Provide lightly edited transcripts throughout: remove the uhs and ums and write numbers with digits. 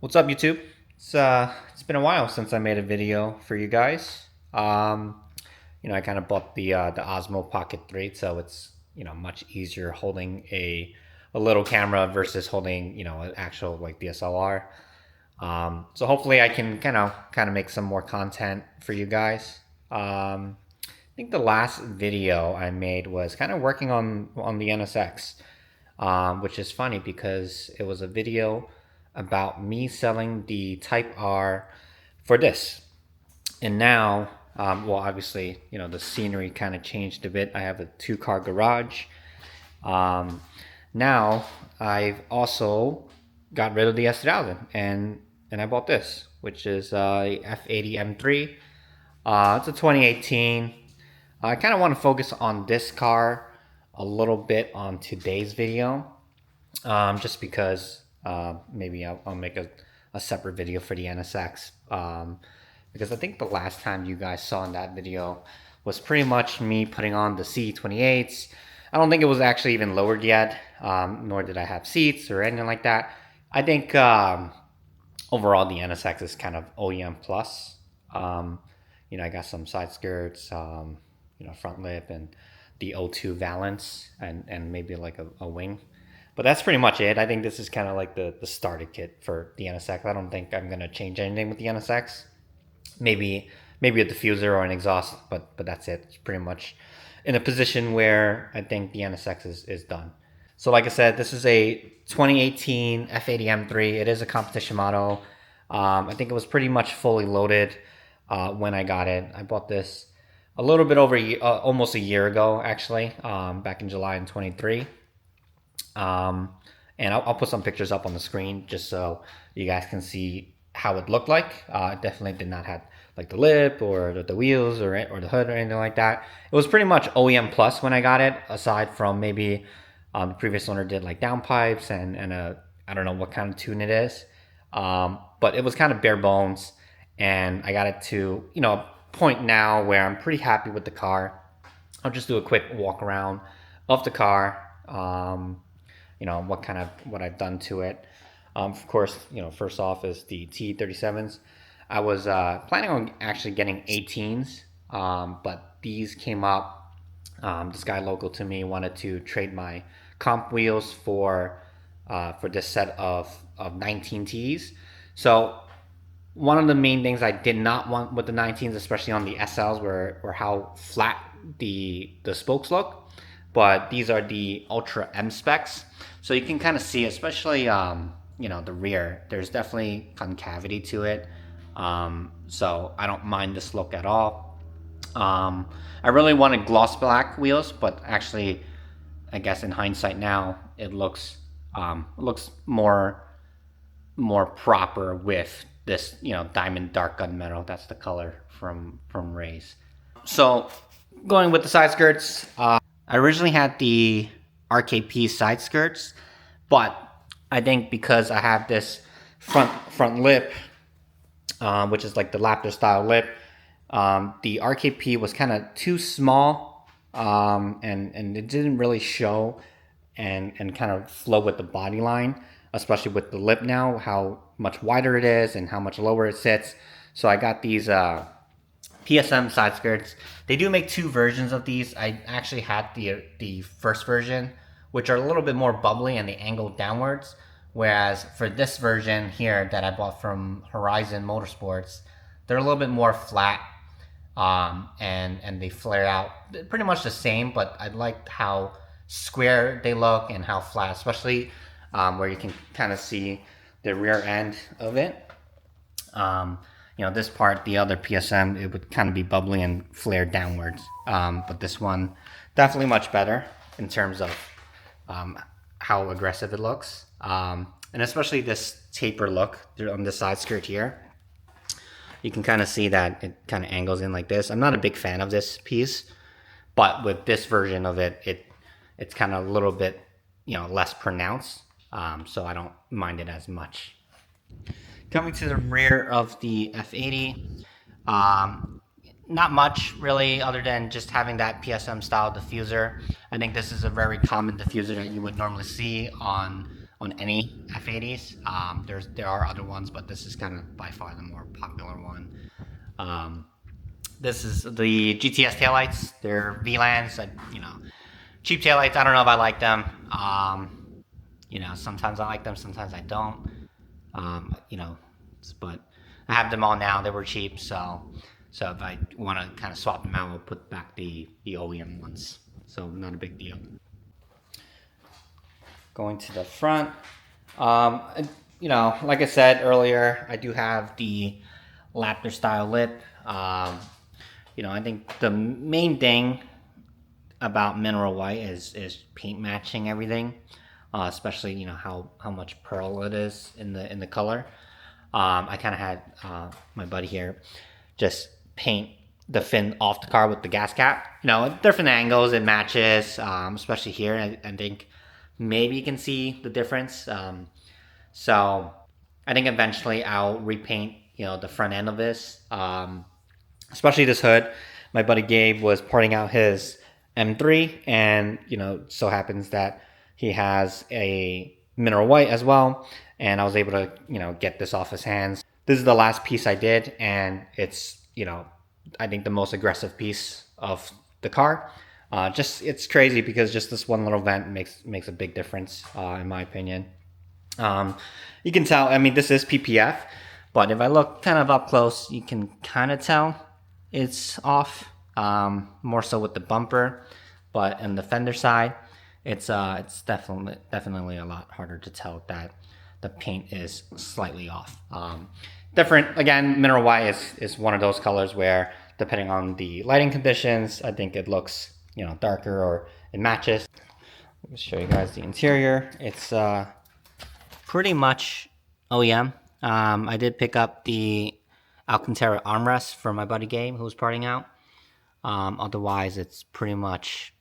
What's up, YouTube? It's been a while since I made a video for you guys. Um, I kind of bought the Osmo Pocket 3, so it's much easier holding a little camera versus holding an actual like DSLR. So hopefully I can kind of make some more content for you guys. I think the last video I made was kind of working on the NSX, which is funny because it was a video about me selling the Type R for this. And now, well, obviously, the scenery kind of changed a bit. I have a two-car garage. Um, Now, I've also got rid of the S2000 and I bought this, which is a F80 M3. It's a 2018. I kind of want to focus on this car a little bit on today's video, just because maybe I'll make a separate video for the NSX, because I think the last time you guys saw in that video was pretty much me putting on the C28s. I don't think it was actually even lowered yet, nor did I have seats or anything like that. I think overall the NSX is kind of OEM plus. I got some side skirts, front lip, and the O2 valance, and maybe like a wing. But that's pretty much it. I think this is kind of like the starter kit for the NSX. I don't think I'm going to change anything with the NSX. Maybe a diffuser or an exhaust, but that's it. It's pretty much in a position where I think the NSX is done. So like I said, this is a 2018 F80 M3. It is a competition model. I think it was pretty much fully loaded when I got it. I bought this a little bit over almost a year ago, actually, back in July in 23. And I'll put some pictures up on the screen just so you guys can see how it looked like. It definitely did not have like the lip or the wheels or the hood or anything like that. It was pretty much OEM plus when I got it, aside from maybe the previous owner did like downpipes and I don't know what kind of tune it is. But it was kind of bare bones, and I got it to point now where I'm pretty happy with the car. I'll just do a quick walk around of the car. What I've done to it. Of course, first off is the T37s. I was planning on actually getting 18s, but these came up. This guy local to me wanted to trade my comp wheels for this set of 19Ts. So one of the main things I did not want with the 19s, especially on the SLs, were how flat the spokes look. But these are the Ultra M specs, so you can kind of see, especially the rear. There's definitely concavity to it, so I don't mind this look at all. I really wanted gloss black wheels, but actually, I guess in hindsight now, it looks more proper with this diamond dark gunmetal. That's the color from Ray's. So going with the side skirts. I originally had the RKP side skirts, but I think because I have this front lip, which is like the Raptor style lip, the RKP was kind of too small, and it didn't really show and kind of flow with the body line, especially with the lip now, how much wider it is and how much lower it sits. So I got these PSM side skirts. They do make two versions of these. I actually had the first version, which are a little bit more bubbly and they angle downwards. Whereas for this version here that I bought from Horizon Motorsports, they're a little bit more flat, and they flare out. They're pretty much the same, but I liked how square they look and how flat, especially where you can kind of see the rear end of it. This part, the other PSM, it would kind of be bubbly and flare downwards. But this one, definitely much better in terms of how aggressive it looks. And especially this taper look on the side skirt here. You can kind of see that it kind of angles in like this. I'm not a big fan of this piece, but with this version of it, it's kind of a little bit, less pronounced. So I don't mind it as much. Coming to the rear of the F80, not much really other than just having that PSM style diffuser. I think this is a very common diffuser that you would normally see on on any F80s. There are other ones, but this is kind of by far the more popular one. Um, this is the GTS taillights. They're VLANs. Cheap taillights. I don't know if I like them. Sometimes I like them, sometimes I don't. But I have them all now. They were cheap, so if I want to kind of swap them out, I'll put back the OEM ones. So not a big deal. Going to the front, like I said earlier, I do have the Raptor style lip. I think the main thing about mineral white is paint matching everything, especially how much pearl it is in the color. I kind of had my buddy here just paint the fin off the car with the gas cap. Different angles it matches, especially here. I think maybe you can see the difference. So I think eventually I'll repaint the front end of this, especially this hood. My buddy Gabe was porting out his M3, and so happens that he has a mineral white as well, and I was able to get this off his hands. This is the last piece I did, and it's I think the most aggressive piece of the car. It's crazy because just this one little vent makes a big difference, in my opinion. You can tell, I mean, this is PPF, but if I look kind of up close, you can kind of tell it's off, more so with the bumper, but in the fender side, it's definitely a lot harder to tell that the paint is slightly off. Different, again, mineral white is one of those colors where, depending on the lighting conditions, I think it looks darker or it matches. Let me show you guys the interior. It's pretty much OEM. I did pick up the Alcantara armrest for my buddy Gabe, who was parting out. Otherwise, it's pretty much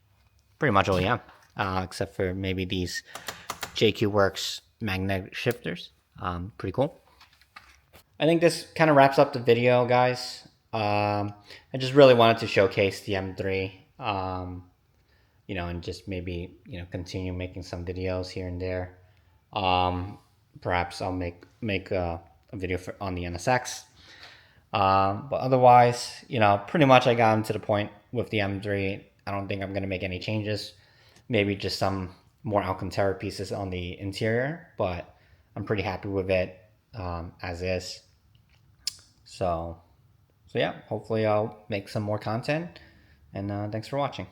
OEM, except for maybe these JQ Works magnetic shifters. Pretty cool. I think this kind of wraps up the video, guys. I just really wanted to showcase the M3, and just maybe continue making some videos here and there. Perhaps I'll make a video on the NSX. But otherwise, pretty much I got to the point with the M3. I don't think I'm going to make any changes. Maybe just some more Alcantara pieces on the interior, but I'm pretty happy with it as is. So yeah, hopefully I'll make some more content, and thanks for watching.